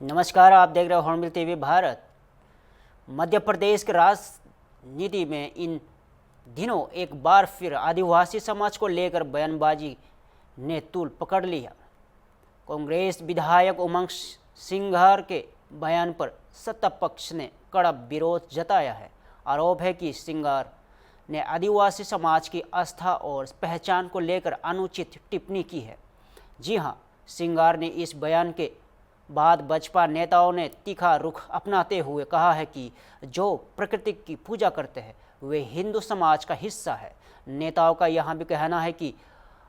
नमस्कार, आप देख रहे हो हॉर्नबिल टीवी भारत। मध्य प्रदेश की राजनीति में इन दिनों एक बार फिर आदिवासी समाज को लेकर बयानबाजी ने तूल पकड़ लिया। कांग्रेस विधायक उमंग सिंघार के बयान पर सत्ता पक्ष ने कड़ा विरोध जताया है। आरोप है कि सिंघार ने आदिवासी समाज की आस्था और पहचान को लेकर अनुचित टिप्पणी की है। जी हां, सिंघार ने इस बयान के बाद बसपा नेताओं ने तीखा रुख अपनाते हुए कहा है कि जो प्रकृति की पूजा करते हैं वे हिंदू समाज का हिस्सा है। नेताओं का यहां भी कहना है कि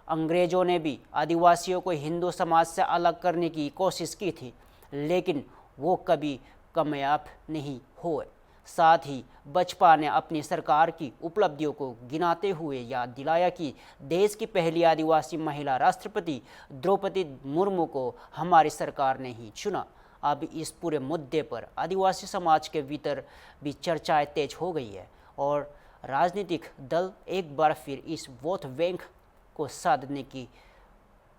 अंग्रेजों ने भी आदिवासियों को हिंदू समाज से अलग करने की कोशिश की थी, लेकिन वो कभी कामयाब नहीं हुए। साथ ही बसपा ने अपनी सरकार की उपलब्धियों को गिनाते हुए याद दिलाया कि देश की पहली आदिवासी महिला राष्ट्रपति द्रौपदी मुर्मू को हमारी सरकार ने ही चुना। अब इस पूरे मुद्दे पर आदिवासी समाज के भीतर भी चर्चाएं तेज हो गई है और राजनीतिक दल एक बार फिर इस वोट बैंक को साधने की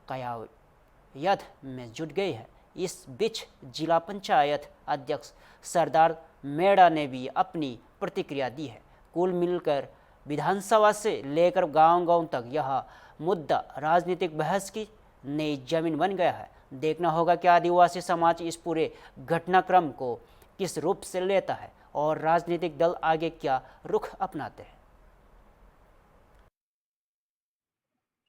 कयायद में जुट गई है। इस बीच जिला पंचायत अध्यक्ष सरदार मेड़ा ने भी अपनी प्रतिक्रिया दी है। कुल मिलकर विधानसभा से लेकर गांव-गांव तक यह मुद्दा राजनीतिक बहस की नई जमीन बन गया है। देखना होगा कि आदिवासी समाज इस पूरे घटनाक्रम को किस रूप से लेता है और राजनीतिक दल आगे क्या रुख अपनाते हैं।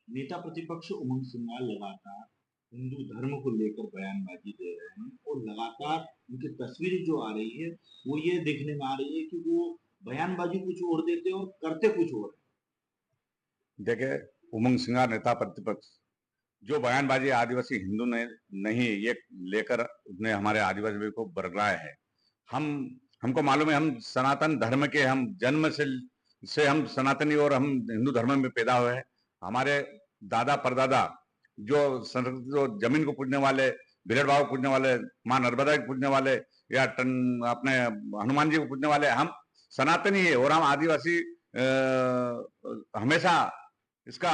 नेता प्रतिपक्ष उमंग सिंघार लगातार हिंदू धर्म को लेकर बयानबाजी दे रहे हैं और लगातार उनकी तस्वीरें जो आ रही है वो ये देखने में आ रही है कि वो बयानबाजी कुछ और देते हैं और करते कुछ और है। देखे, उमंग सिंघार नेता प्रतिपक्ष जो बयानबाजी आदिवासी हिंदू ने नहीं ये लेकर उसने हमारे आदिवासी को बरगलाया है। हमको मालूम है, हम सनातन धर्म के, हम जन्म से हम सनातनी और हम हिंदू धर्म में पैदा हुए हैं। हमारे दादा परदादा जो जमीन को पूजने वाले, बिरड़ बाबा को पूजने वाले, माँ नर्मदा को पूजने वाले या अपने हनुमान जी को पूजने वाले, हम सनातनी है और हम आदिवासी हमेशा इसका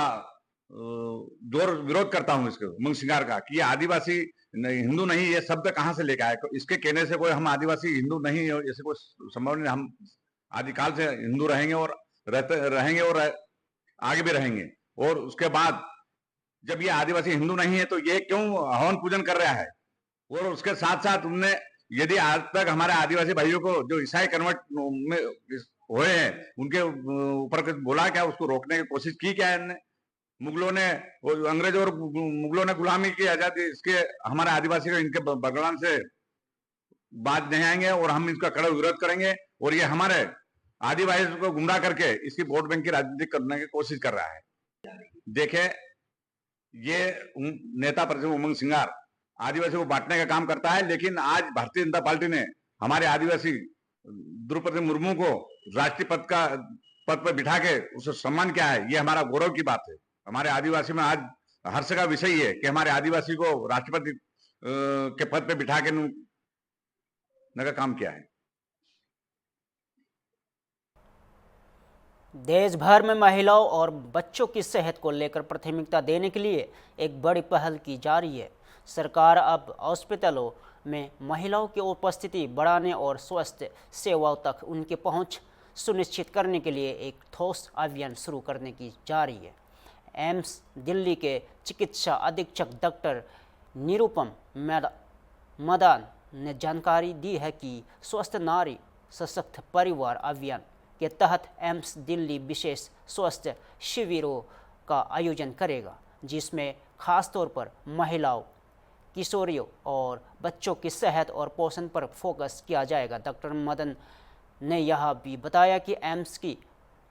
जोर विरोध करता हूं इसके उमंग सिंघार का कि ये आदिवासी हिंदू नहीं, ये शब्द कहां से लेकर आए। इसके कहने से कोई हम आदिवासी हिंदू नहीं है ऐसे कोई संभव नहीं। हम आदिकाल से हिंदू रहेंगे और रहेंगे और आगे भी रहेंगे। और उसके बाद जब ये आदिवासी हिंदू नहीं है तो ये क्यों हवन पूजन कर रहा है। और उसके साथ साथ उनने यदि आज तक हमारे आदिवासी भाइयों को जो ईसाई कन्वर्ट में हुए हैं उनके ऊपर कुछ बोला क्या, उसको रोकने की कोशिश की क्या है। मुगलों ने, अंग्रेजों और मुगलों ने गुलामी की आजादी, इसके हमारे आदिवासी को इनके बगलान से बात नहीं आएंगे और हम इसका कड़ा विरोध करेंगे। और ये हमारे आदिवासी को गुमराह करके इसकी वोट बैंक की राजनीति करने की कोशिश कर रहा है। देखे, ये नेता प्रतिपक्ष उमंग सिंघार आदिवासी को बांटने का काम करता है, लेकिन आज भारतीय जनता पार्टी ने हमारे आदिवासी द्रौपदी मुर्मू को राष्ट्रीय पद पर बिठा के उसे सम्मान किया है। ये हमारा गौरव की बात है। हमारे आदिवासी में आज हर्ष का विषय है कि हमारे आदिवासी को राष्ट्रपति के पद पर बिठा के का काम किया है। देश भर में महिलाओं और बच्चों की सेहत को लेकर प्राथमिकता देने के लिए एक बड़ी पहल की जा रही है। सरकार अब अस्पतालों में महिलाओं की उपस्थिति बढ़ाने और स्वास्थ्य सेवाओं तक उनकी पहुंच सुनिश्चित करने के लिए एक ठोस अभियान शुरू करने की जा रही है। एम्स दिल्ली के चिकित्सा अधीक्षक डॉक्टर निरुपम मदान ने जानकारी दी है कि स्वस्थ नारी सशक्त परिवार अभियान के तहत एम्स दिल्ली विशेष स्वास्थ्य शिविरों का आयोजन करेगा, जिसमें खासतौर पर महिलाओं, किशोरियों और बच्चों की सेहत और पोषण पर फोकस किया जाएगा। डॉक्टर मदन ने यह भी बताया कि एम्स की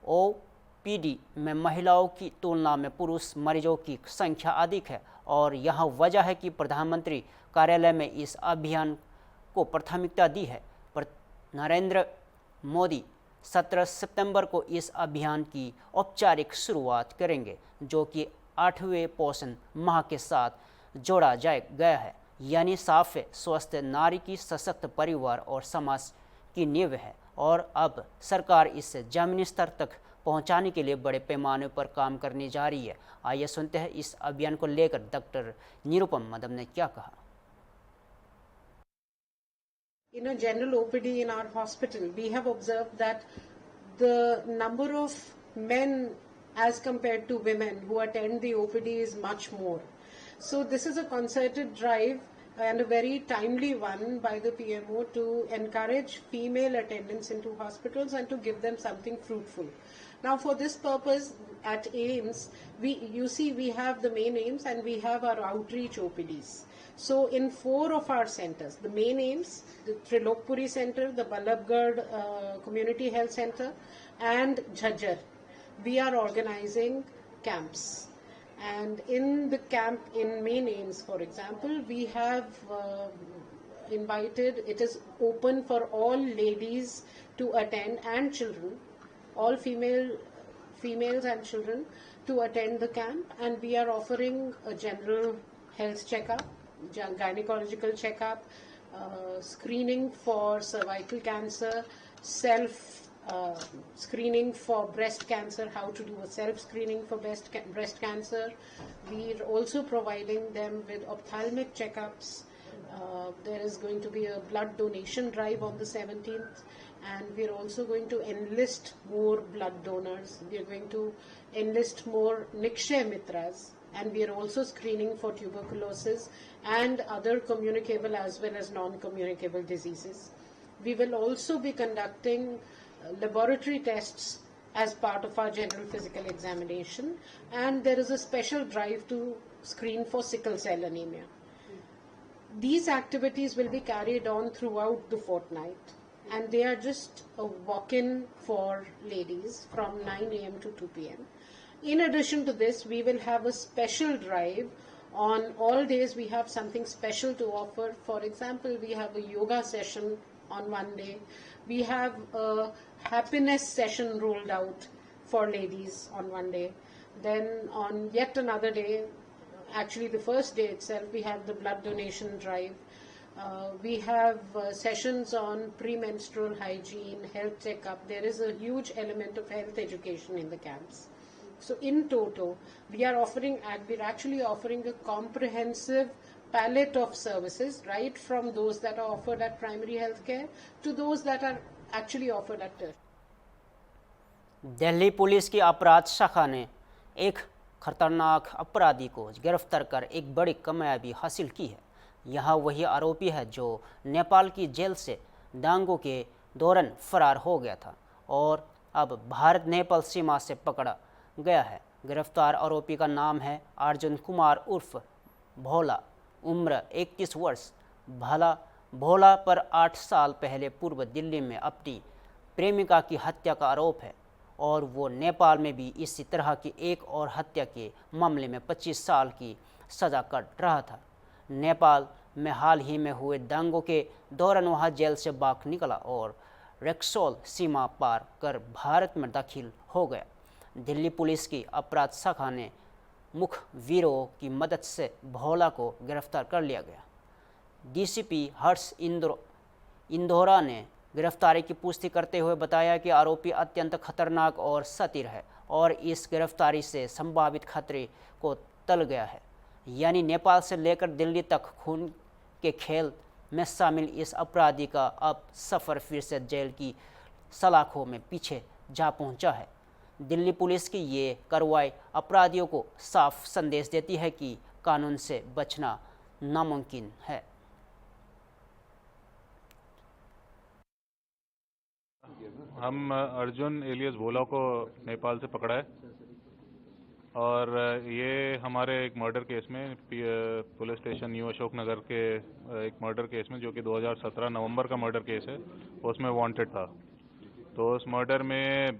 ओपीडी में महिलाओं की तुलना में पुरुष मरीजों की संख्या अधिक है और यह वजह है कि प्रधानमंत्री कार्यालय में इस अभियान को प्राथमिकता दी है। नरेंद्र मोदी 17 सितंबर को इस अभियान की औपचारिक शुरुआत करेंगे, जो कि 8वें पोषण माह के साथ जोड़ा गया है। यानी साफ है, स्वस्थ नारी की सशक्त परिवार और समाज की नींव है और अब सरकार इसे जमीनी स्तर तक पहुंचाने के लिए बड़े पैमाने पर काम करने जा रही है। आइए सुनते हैं इस अभियान को लेकर डॉक्टर निरुपम मदन ने क्या कहा। In a general OPD in our hospital, we have observed that the number of men as compared to women who attend the OPD is much more. So this is a concerted drive and a very timely one by the PMO to encourage female attendance into hospitals and to give them something fruitful. Now for this purpose at AIIMS, we have the main AIIMS and we have our outreach OPDs. So in 4 of our centers, the main AIIMS, the Trilokpuri Center, the Ballabgarh Community Health Center and Jhajjar, we are organizing camps. And in the camp in main AIIMS, for example, we have invited, it is open for all ladies to attend and children, all females and children to attend the camp, and we are offering a general health checkup, gynecological checkup, screening for cervical cancer, screening for breast cancer, how to do a self-screening for breast cancer. We're also providing them with ophthalmic checkups. There is going to be a blood donation drive on the 17th, and we're also going to enlist more blood donors. We're going to enlist more Nikshay Mitras, and we are also screening for tuberculosis and other communicable as well as non-communicable diseases. We will also be conducting laboratory tests as part of our general physical examination, and there is a special drive to screen for sickle cell anemia. These activities will be carried on throughout the fortnight, and they are just a walk-in for ladies from 9 a.m. to 2 p.m. In addition to this, we will have a special drive on all days. We have something special to offer. For example, we have a yoga session on one day. We have a happiness session rolled out for ladies on one day. Then on yet another day, actually the first day itself, we have the blood donation drive. We have sessions on premenstrual hygiene, health checkup. There is a huge element of health education in the camps. So in toto, we're actually offering a comprehensive palette of services, right from those that are offered at primary health care to those that are actually offered at tertiary. Delhi police की अपराध शाखा ने एक खतरनाक अपराधी को गिरफ्तार कर एक बड़ी कामयाबी हासिल की है। यह वही आरोपी है जो नेपाल की जेल से दांगों के दौरान फरार हो गया था और अब भारत नेपाल सीमा से पकड़ा गया है। गिरफ्तार आरोपी का नाम है अर्जुन कुमार उर्फ भोला, उम्र 21 वर्ष। भोला पर 8 साल पहले पूर्व दिल्ली में अपनी प्रेमिका की हत्या का आरोप है और वो नेपाल में भी इसी तरह की एक और हत्या के मामले में 25 साल की सज़ा काट रहा था। नेपाल में हाल ही में हुए दंगों के दौरान वह जेल से भाग निकला और रेक्सोल सीमा पार कर भारत में दाखिल हो गया। दिल्ली पुलिस की अपराध शाखा ने मुखबिरों की मदद से भोला को गिरफ्तार कर लिया गया। डीसीपी हर्ष इंदौरा ने गिरफ्तारी की पुष्टि करते हुए बताया कि आरोपी अत्यंत खतरनाक और सतीर है और इस गिरफ्तारी से संभावित खतरे को टल गया है। यानी नेपाल से लेकर दिल्ली तक खून के खेल में शामिल इस अपराधी का अब सफ़र फिर से जेल की सलाखों में पीछे जा पहुंचा है। दिल्ली पुलिस की ये कार्रवाई अपराधियों को साफ संदेश देती है कि कानून से बचना नामुमकिन है। हम अर्जुन एलियस भोला को नेपाल से पकड़ा है और ये हमारे एक मर्डर केस में police station new Ashok Nagar के एक मर्डर केस में, जो कि 2017 नवंबर का मर्डर केस है, उसमें वांटेड था। तो उस मर्डर में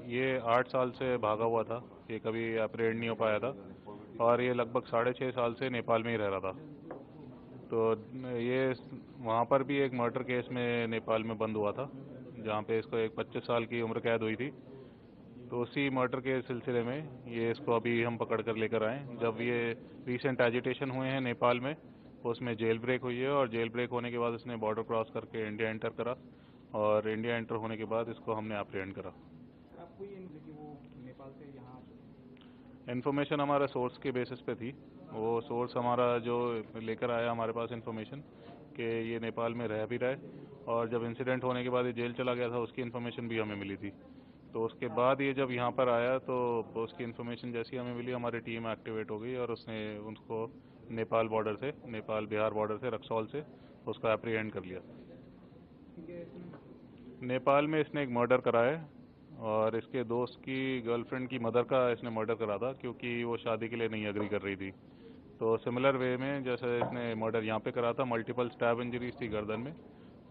ये 8 साल से भागा हुआ था, ये कभी अप्रेंड नहीं हो पाया था और ये लगभग 6.5 साल से नेपाल में ही रह रहा था। तो ये वहाँ पर भी एक मर्डर केस में नेपाल में बंद हुआ था, जहाँ पे इसको एक 25 साल की उम्र कैद हुई थी। तो उसी मर्डर के सिलसिले में ये इसको अभी हम पकड़ कर लेकर आए। जब ये रीसेंट एजिटेशन हुए हैं नेपाल में, उसमें जेल ब्रेक हुई है और जेल ब्रेक होने के बाद इसने बॉर्डर क्रॉस करके इंडिया एंटर करा और इंडिया एंटर होने के बाद इसको हमने अप्रेंड करा। आपको ये कि वो नेपाल से यहाँ इन्फॉर्मेशन हमारा सोर्स के बेसिस पे थी। वो सोर्स हमारा जो लेकर आया हमारे पास इन्फॉर्मेशन कि ये नेपाल में रह भी रहा है, और जब इंसिडेंट होने के बाद ये जेल चला गया था उसकी इन्फॉर्मेशन भी हमें मिली थी। तो उसके बाद ये जब यहाँ पर आया तो उसकी इन्फॉर्मेशन जैसी हमें मिली, हमारी टीम एक्टिवेट हो गई और उसने उसको नेपाल बॉर्डर से, नेपाल बिहार बॉर्डर से, रक्सौल से उसको एप्रीहेंड कर लिया। नेपाल में इसने एक मर्डर करा है और इसके दोस्त की गर्लफ्रेंड की मदर का इसने मर्डर करा था, क्योंकि वो शादी के लिए नहीं एग्री कर रही थी। तो सिमिलर वे में जैसे इसने मर्डर यहाँ पे करा था, मल्टीपल स्टैब इंजरीज थी गर्दन में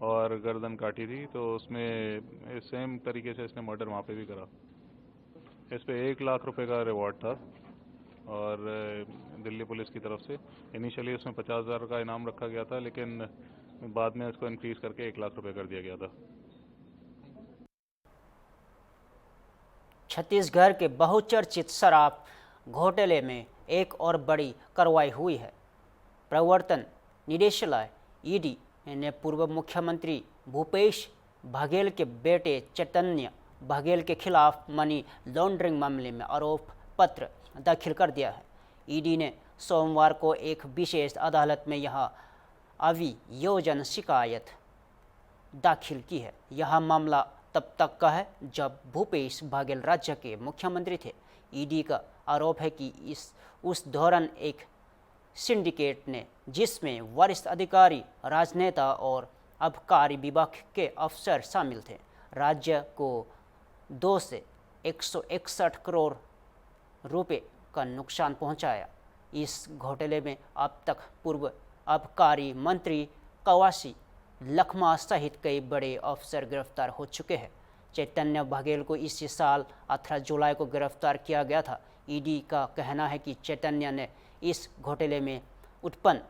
और गर्दन काटी थी, तो उसमें सेम तरीके से इसने मर्डर वहाँ पे भी करा। इस पे 1 लाख रुपए का रिवॉर्ड था और दिल्ली पुलिस की तरफ से इनिशियली उसमें 50,000 का इनाम रखा गया था, लेकिन बाद में इसको इंक्रीज करके 1 लाख रुपए कर दिया गया था। छत्तीसगढ़ के बहुचर्चित शराब घोटाले में एक और बड़ी कार्रवाई हुई है। प्रवर्तन निदेशालय ईडी ने पूर्व मुख्यमंत्री भूपेश बघेल के बेटे चैतन्य बघेल के खिलाफ मनी लॉन्ड्रिंग मामले में आरोप पत्र दाखिल कर दिया है। ईडी ने सोमवार को एक विशेष अदालत में यह अभियोजन शिकायत दाखिल की है। यह मामला तब तक का है जब भूपेश बघेल राज्य के मुख्यमंत्री थे। ईडी का आरोप है कि उस दौरान एक सिंडिकेट ने, जिसमें वरिष्ठ अधिकारी, राजनेता और आबकारी विभाग के अफसर शामिल थे, राज्य को 2 से 161 करोड़ रुपए का नुकसान पहुंचाया। इस घोटाले में अब तक पूर्व आबकारी मंत्री कवासी लखमा सहित कई बड़े अफसर गिरफ्तार हो चुके हैं। चैतन्य बघेल को इसी साल 18 जुलाई को गिरफ्तार किया गया था। ईडी का कहना है कि चैतन्य ने इस घोटाले में उत्पन्न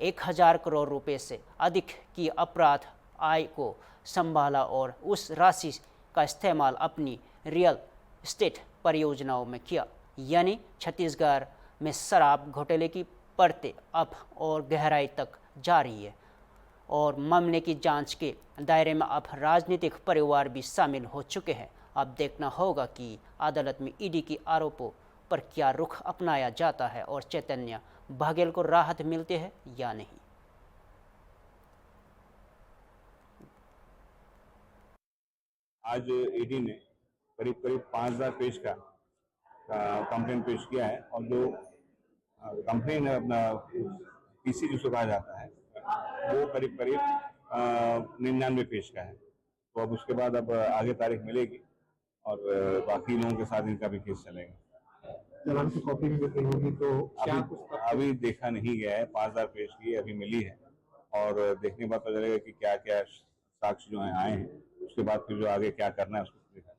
1000 करोड़ रुपए से अधिक की अपराध आय को संभाला और उस राशि का इस्तेमाल अपनी रियल एस्टेट परियोजनाओं में किया। यानी छत्तीसगढ़ में शराब घोटाले की परतें अब और गहराई तक जा रही है और मामले की जांच के दायरे में अब राजनीतिक परिवार भी शामिल हो चुके हैं। अब देखना होगा कि अदालत में ईडी के आरोपों पर क्या रुख अपनाया जाता है और चैतन्य बघेल को राहत मिलती है या नहीं। आज ईडी ने करीब 5000 पेज का कंप्लेन पेश किया है और जो कंपनी ने अपना पीसी जिसको कहा जाता है वो करीब 99 पेज का है। तो अब उसके बाद अब आगे तारीख मिलेगी और बाकी लोगों के साथ इनका भी केस चलेगा। चालान की कॉपी भी मिल होगी तो क्या अभी देखा नहीं गया है। 5000 पेज की अभी मिली है और देखने के बाद पता चलेगा कि क्या क्या साक्ष्य जो है आए हैं, उसके बाद फिर जो आगे क्या करना है उसको देखा।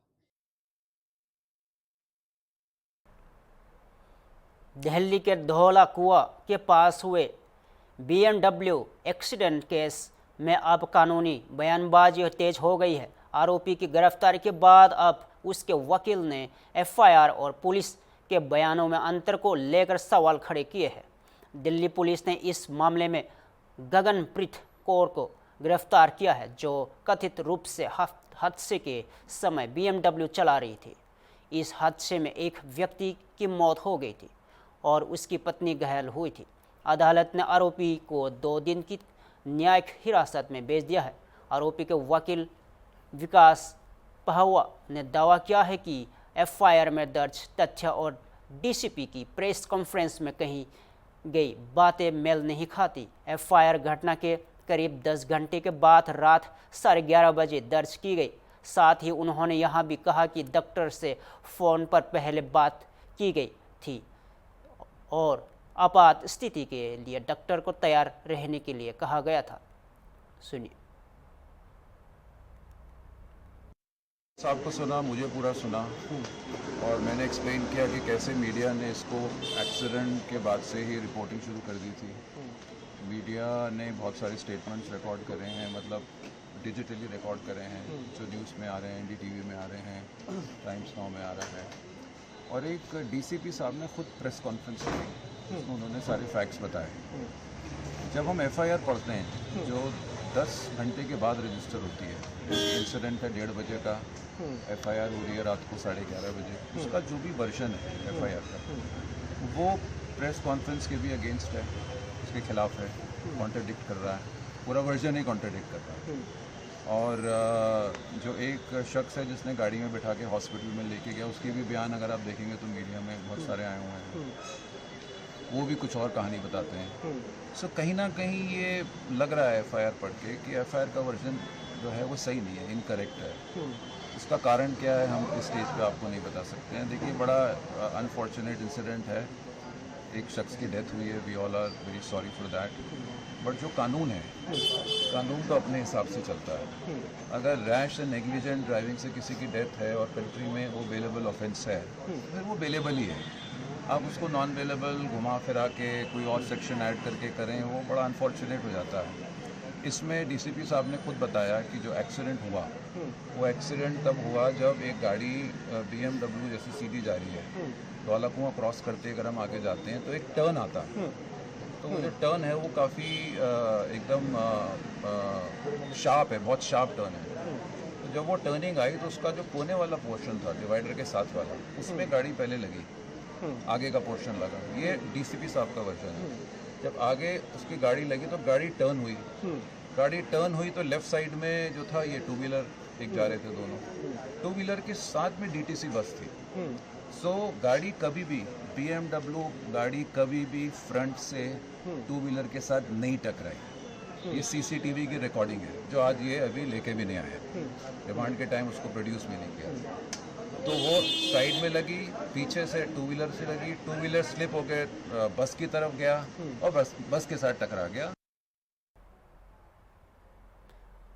दिल्ली के धौला कुआं के पास हुए BMW एक्सीडेंट केस में अब कानूनी बयानबाजी तेज हो गई है। आरोपी की गिरफ्तारी के बाद अब उसके वकील ने FIR और पुलिस के बयानों में अंतर को लेकर सवाल खड़े किए हैं। दिल्ली पुलिस ने इस मामले में गगनप्रीत कौर को गिरफ्तार किया है, जो कथित रूप से हादसे के समय BMW चला रही थी। इस हादसे में एक व्यक्ति की मौत हो गई थी और उसकी पत्नी घायल हुई थी। अदालत ने आरोपी को 2 दिन की न्यायिक हिरासत में भेज दिया है। आरोपी के वकील विकास पहवा ने दावा किया है कि FIR में दर्ज तथ्य और DCP की प्रेस कॉन्फ्रेंस में कही गई बातें मेल नहीं खाती। FIR घटना के करीब 10 घंटे के बाद रात 11:30 बजे दर्ज की गई। साथ ही उन्होंने यह भी कहा कि डॉक्टर से फ़ोन पर पहले बात की गई थी और आपात स्थिति के लिए डॉक्टर को तैयार रहने के लिए कहा गया था। सुनिए। साहब को सुना, मुझे पूरा सुना और मैंने एक्सप्लेन किया कि कैसे मीडिया ने इसको एक्सीडेंट के बाद से ही रिपोर्टिंग शुरू कर दी थी। मीडिया ने बहुत सारे स्टेटमेंट्स रिकॉर्ड करे हैं, मतलब डिजिटली रिकॉर्ड करे हैं, जो न्यूज़ में आ रहे हैं, NDTV में आ रहे हैं, टाइम्स नाउ में आ रहा है। और एक DCP साहब ने खुद प्रेस कॉन्फ्रेंस की, उन्होंने सारे फैक्ट्स बताए। जब हम FIR पढ़ते हैं जो 10 घंटे के बाद रजिस्टर होती है, इंसिडेंट है 1:30 बजे का एफआईआर हो रही है रात को 11:30 बजे, उसका जो भी वर्जन है एफआईआर का वो प्रेस कॉन्फ्रेंस के भी अगेंस्ट है, उसके खिलाफ है, कॉन्ट्रडिक्ट कर रहा है, पूरा वर्जन ही कॉन्ट्रडिक्ट कर रहा है। और जो एक शख्स है जिसने गाड़ी में बिठा के हॉस्पिटल में लेके गया, उसके भी बयान अगर आप देखेंगे तो मीडिया में बहुत सारे आए हुए हैं, वो भी कुछ और कहानी बताते हैं। सो कहीं ना कहीं ये लग रहा है एफआईआर पढ़ के कि एफआईआर का वर्जन जो है वो सही नहीं है, इनकरेक्ट है। इसका कारण क्या है हम इस स्टेज पे आपको नहीं बता सकते हैं। देखिए, बड़ा अनफॉर्चुनेट इंसिडेंट है, एक शख्स की डेथ हुई है, we all are very sorry for that. But जो कानून है, कानून तो अपने हिसाब से चलता है। अगर रैश एंड नेग्लिजेंट ड्राइविंग से किसी की डेथ है और कंट्री में वो बेलेबल ऑफेंस है, फिर वो बेलेबल ही है। आप उसको नॉन बेलेबल घुमा फिरा के कोई और सेक्शन ऐड करके करें, वो बड़ा अनफॉर्चुनेट हो जाता है। इसमें डीसीपी साहब ने खुद बताया कि जो एक्सीडेंट हुआ वो एक्सीडेंट तब हुआ जब एक गाड़ी BMW जैसे सीधी जा रही है, धौला कुआं क्रॉस करते अगर हम आगे जाते हैं तो एक टर्न आता है, तो वो जो टर्न है वो काफ़ी एकदम शार्प है, बहुत शार्प टर्न है। तो जब वो टर्निंग आई तो उसका जो कोने वाला पोर्शन था डिवाइडर के साथ वाला, उसमें गाड़ी पहले लगी, आगे का पोर्शन लगा। ये डीसीपी साहब का वर्जन है। जब आगे उसकी गाड़ी लगी तो गाड़ी टर्न हुई, गाड़ी टर्न हुई तो लेफ्ट साइड में जो था ये 2 व्हीलर एक जा रहे थे, दोनों 2 व्हीलर के साथ में DTC बस थी। सो गाड़ी कभी भी BMW गाड़ी कभी भी फ्रंट से 2 व्हीलर के साथ नहीं टकराई। ये CCTV की रिकॉर्डिंग है जो आज ये अभी लेके भी नहीं आया, रिमांड के टाइम उसको प्रोड्यूस भी नहीं किया। तो वो साइड में लगी, पीछे से 2 व्हीलर से लगी, 2 व्हीलर स्लिप होकर बस की तरफ गया और बस के साथ टकरा गया।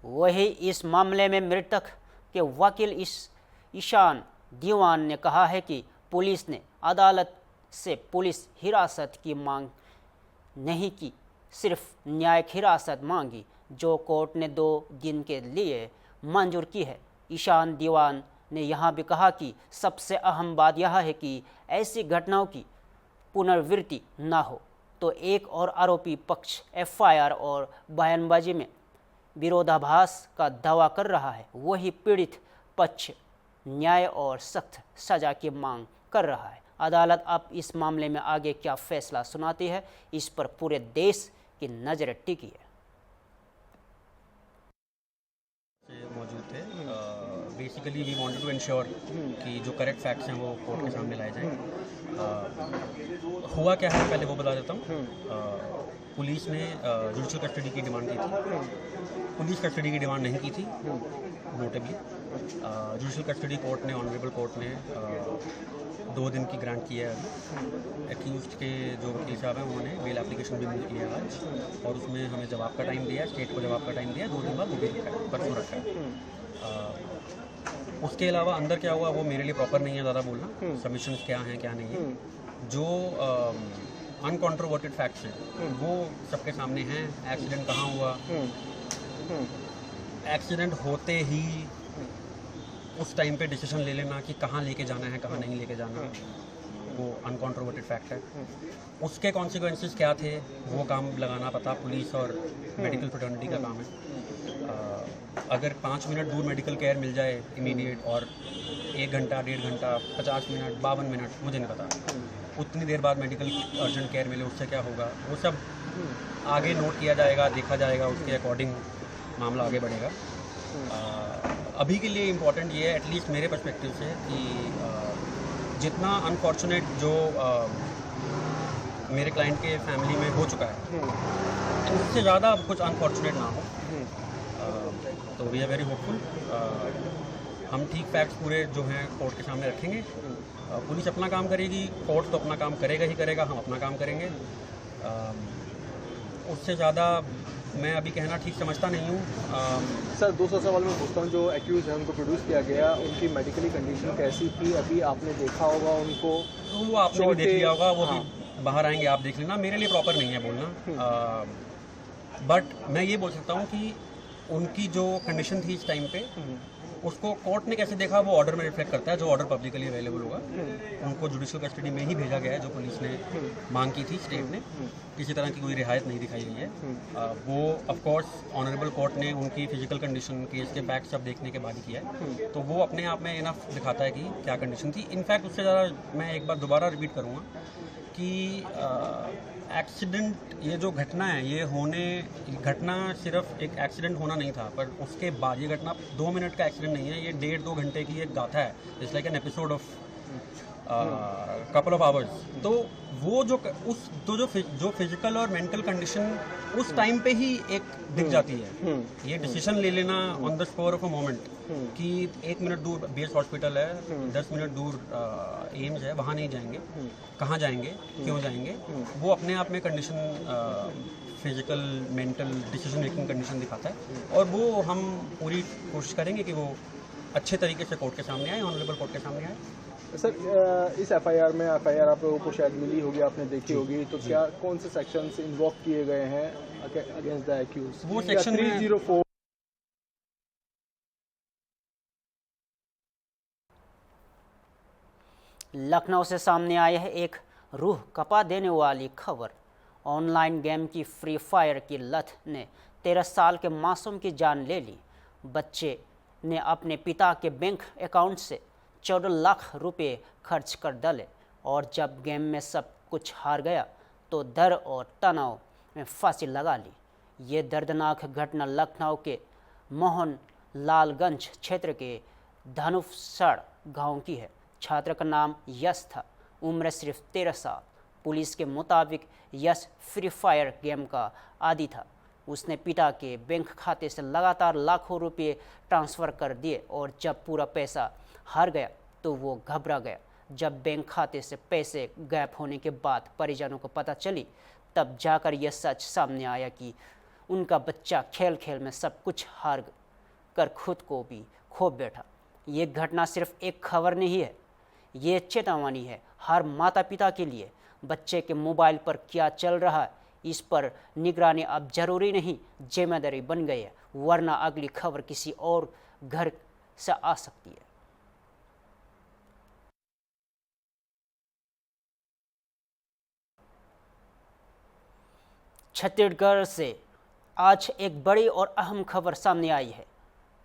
वही इस मामले में मृतक के वकील ईशान दीवान ने कहा है कि पुलिस ने अदालत से पुलिस हिरासत की मांग नहीं की, सिर्फ न्यायिक हिरासत मांगी, जो कोर्ट ने 2 दिन के लिए मंजूर की है। ईशान दीवान ने यहाँ भी कहा कि सबसे अहम बात यह है कि ऐसी घटनाओं की पुनरावृत्ति न हो। तो एक और आरोपी पक्ष एफआईआर और बयानबाजी में विरोधाभास का दावा कर रहा है, वही पीड़ित पक्ष न्याय और सख्त सजा की मांग कर रहा है। अदालत अब इस मामले में आगे क्या फैसला सुनाती है, इस पर पूरे देश की नज़र टिकी है। मौजूद थे। Basically we wanted to ensure कि जो करेक्ट फैक्ट्स हैं वो कोर्ट के सामने लाए जाएं। हुआ क्या है पहले वो बता देता हूँ। पुलिस ने जुडिशल कस्टडी की डिमांड की थी, पुलिस कस्टडी की डिमांड नहीं की थी नोटेबली। जुडिशल कस्टडी कोर्ट ने, ऑनरेबल कोर्ट ने 2 दिन की ग्रांट की है। एक्यूज्ड के जो वकील साहब हैं उन्होंने बेल एप्लीकेशन भी मूव किया है आज, और उसमें हमें जवाब का टाइम दिया, स्टेट को जवाब का टाइम दिया, 2 दिन बाद वो भी रखा है, परसों रखा है। उसके अलावा अंदर क्या हुआ वो मेरे लिए प्रॉपर नहीं है ज़्यादा बोलना, सबमिशंस क्या हैं क्या नहीं है। जो अनकॉन्ट्रोवर्टेड फैक्ट्स हैं वो सबके सामने हैं। एक्सीडेंट कहाँ हुआ, एक्सीडेंट होते ही उस टाइम पे डिसीजन ले लेना कि कहाँ लेके जाना है कहाँ नहीं लेके जाना, वो अनकॉन्ट्रोवर्टेड फैक्ट है। उसके कॉन्सिक्वेंसेस क्या थे वो काम लगाना पता पुलिस और मेडिकल फ्रेटर्निटी का काम है। अगर 5 मिनट दूर मेडिकल केयर मिल जाए इमीडिएट, और 1 घंटा 1.5 घंटा 50 मिनट 52 मिनट मुझे नहीं पता, उतनी देर बाद मेडिकल अर्जेंट केयर मिले उससे क्या होगा, वो सब आगे नोट किया जाएगा, देखा जाएगा, उसके अकॉर्डिंग मामला आगे बढ़ेगा। अभी के लिए इम्पॉर्टेंट ये है, एटलीस्ट मेरे पर्सपेक्टिव से, कि जितना अनफॉर्चुनेट जो मेरे क्लाइंट के फैमिली में हो चुका है, उससे ज़्यादा कुछ अनफॉर्चुनेट ना हो। तो वी आर वेरी होपफुल। हम ठीक फैक्ट्स पूरे जो हैं कोर्ट के सामने रखेंगे। पुलिस अपना काम करेगी, कोर्ट तो अपना काम करेगा ही करेगा, हम अपना काम करेंगे। उससे ज़्यादा मैं अभी कहना ठीक समझता नहीं हूँ। सर 200 सवाल में पूछता हूँ, जो एक्यूज है उनको प्रोड्यूस किया गया, उनकी मेडिकली कंडीशन कैसी थी? अभी आपने देखा होगा उनको, तो वो आपने भी देख लिया होगा, वो भी बाहर आएंगे, आप देख लेना। मेरे लिए प्रॉपर नहीं है बोलना, बट मैं ये बोल सकता हूँ कि उनकी जो कंडीशन थी इस टाइम पे उसको कोर्ट ने कैसे देखा वो ऑर्डर में रिफ्लेक्ट करता है, जो ऑर्डर पब्लिकली अवेलेबल होगा। उनको जुडिशियल कस्टडी में ही भेजा गया है, जो पुलिस ने मांग की थी स्टेट ने। किसी तरह की कोई रियायत नहीं दिखाई गई है। वो ऑफ कोर्स ऑनरेबल कोर्ट ने उनकी फिजिकल कंडीशन, केस के फैक्ट सब देखने के बाद ही किया है, तो वो अपने आप में इनफ दिखाता है कि क्या कंडीशन थी। इनफैक्ट उससे ज़्यादा मैं एक बार दोबारा रिपीट करूँगा कि एक्सीडेंट, ये जो घटना है, ये घटना सिर्फ एक एक्सीडेंट होना नहीं था, पर उसके बाद ये घटना 2 मिनट का एक्सीडेंट नहीं है, ये 1.5-2 घंटे की एक गाथा है। It's like an episode of couple of hours. तो वो जो फिजिकल और मेंटल कंडीशन उस टाइम पे ही एक दिख जाती है। ये डिसीजन ले लेना on the spot of a moment कि 1 मिनट दूर बेस हॉस्पिटल है, 10 मिनट दूर एम्स है, वहाँ नहीं जाएंगे, कहाँ जाएंगे, क्यों जाएंगे, वो अपने आप में condition physical mental decision making condition दिखाता है। और वो हम पूरी कोशिश करेंगे कि वो अच्छे तरीके से कोर्ट के सामने आए, ऑनरेबल कोर्ट के सामने आए। सर, इस एफआईआर में आप लोगों को शायद मिली होगी, आपने देखी होगी, तो क्या कौन से सेक्शंस इन्वॉक किए गए हैं अगेंस्ट द एक्यूज? वो सेक्शन 304। लखनऊ से सामने आई है एक रूह कपा देने वाली खबर। ऑनलाइन गेम की फ्री फायर की लत ने 13 साल के मासूम की जान ले ली। बच्चे ने अपने पिता के बैंक अकाउंट से 14 लाख रुपए खर्च कर डाले और जब गेम में सब कुछ हार गया तो डर और तनाव में फांसी लगा ली। ये दर्दनाक घटना लखनऊ के मोहन लालगंज क्षेत्र के धनुषाड़ गांव की है। छात्र का नाम यश था, उम्र सिर्फ 13 साल। पुलिस के मुताबिक यश फ्री फायर गेम का आदी था। उसने पिता के बैंक खाते से लगातार लाखों रुपए ट्रांसफ़र कर दिए और जब पूरा पैसा हार गया तो वो घबरा गया। जब बैंक खाते से पैसे गायब होने के बाद परिजनों को पता चली, तब जाकर यह सच सामने आया कि उनका बच्चा खेल खेल में सब कुछ हार कर खुद को भी खो बैठा। ये घटना सिर्फ एक खबर नहीं है, ये चेतावनी है हर माता पिता के लिए। बच्चे के मोबाइल पर क्या चल रहा है, इस पर निगरानी अब जरूरी नहीं, जिम्मेदारी बन गई है, वरना अगली खबर किसी और घर से आ सकती है। छत्तीसगढ़ से आज एक बड़ी और अहम खबर सामने आई है।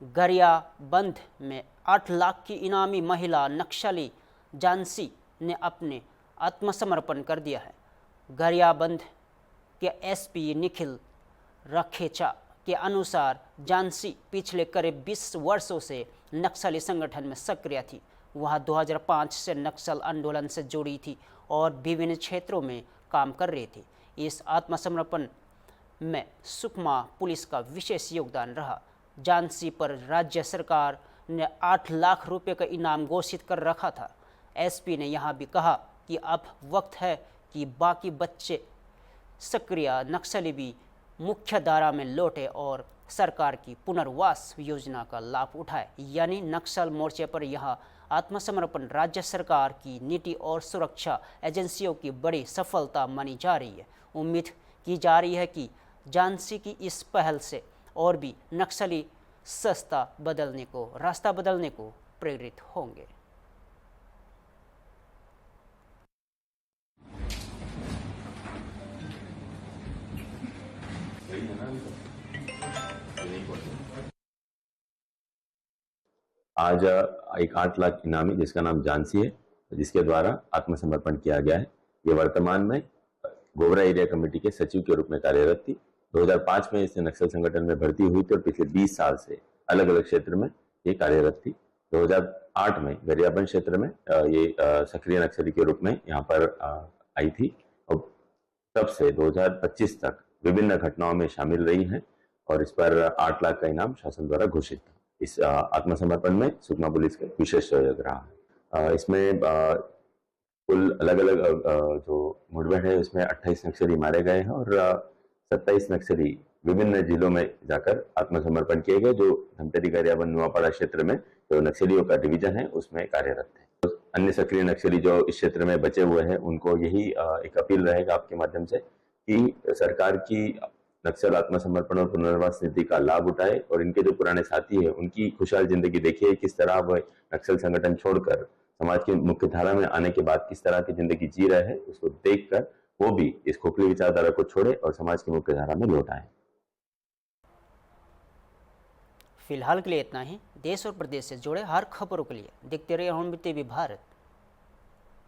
गरियाबंद में 8 लाख की इनामी महिला नक्सली झांसी ने अपने आत्मसमर्पण कर दिया है। गरियाबंद के एसपी निखिल रखेचा के अनुसार झांसी पिछले करीब 20 वर्षों से नक्सली संगठन में सक्रिय थी। वह 2005 से नक्सल आंदोलन से जुड़ी थी और विभिन्न क्षेत्रों में काम कर रही थी। इस आत्मसमर्पण में सुकमा पुलिस का विशेष योगदान रहा। झांसी पर राज्य सरकार ने 8 लाख रुपए का इनाम घोषित कर रखा था। एसपी ने यहां भी कहा कि अब वक्त है कि बाकी बच्चे सक्रिय नक्सली भी मुख्य धारा में लौटे और सरकार की पुनर्वास योजना का लाभ उठाए। यानी नक्सल मोर्चे पर यह आत्मसमर्पण राज्य सरकार की नीति और सुरक्षा एजेंसियों की बड़ी सफलता मानी जा रही है। उम्मीद की जा रही है कि झांसी की इस पहल से और भी नक्सली रास्ता बदलने को प्रेरित होंगे। आज एक 8 लाख इनामी जिसका नाम झांसी है, जिसके द्वारा आत्मसमर्पण किया गया है। ये वर्तमान में गोबरा एरिया कमेटी के सचिव के रूप में कार्यरत थी। 2005 में इस नक्सल संगठन में भर्ती हुई थी और पिछले 20 साल से अलग अलग क्षेत्र में ये कार्यरत थी। 2008 में गरियाबंद क्षेत्र में ये सक्रिय नक्सली के रूप में यहाँ पर आई थी और तब से 2025 तक विभिन्न घटनाओं में शामिल रही है और इस पर 8 लाख का इनाम शासन द्वारा घोषित था। इस आत्मसमर्पण में सुकमा पुलिस का विशेष सहयोग रहा है। इसमें कुल अलग अलग जो मुठभेड़ है उसमें 28 नक्सली मारे गए हैं और 27 नक्सली विभिन्न जिलों में जाकर आत्मसमर्पण किए गए, जो धमतरी गरियाबंद नुआपाड़ा क्षेत्र में जो नक्सलियों का डिवीजन है उसमें कार्यरत है। तो अन्य सक्रिय नक्सली जो इस क्षेत्र में बचे हुए हैं उनको यही एक अपील रहेगा आपके माध्यम से कि सरकार की नक्सल आत्मसमर्पण और पुनर्वास नीति का लाभ उठाए और इनके जो पुराने साथी है उनकी खुशहाल जिंदगी देखिए, किस तरह वह नक्सल संगठन छोड़कर समाज की मुख्य धारा में आने के बाद किस तरह की जिंदगी जी रहे हैं, उसको देखकर वो भी इस खोखली विचारधारा को छोड़े और समाज की मुख्य धारा में लौट आए। फिलहाल के लिए इतना ही। देश और प्रदेश से जुड़े हर खबरों के लिए देखते रहिए हॉर्नबिल टीवी भारत।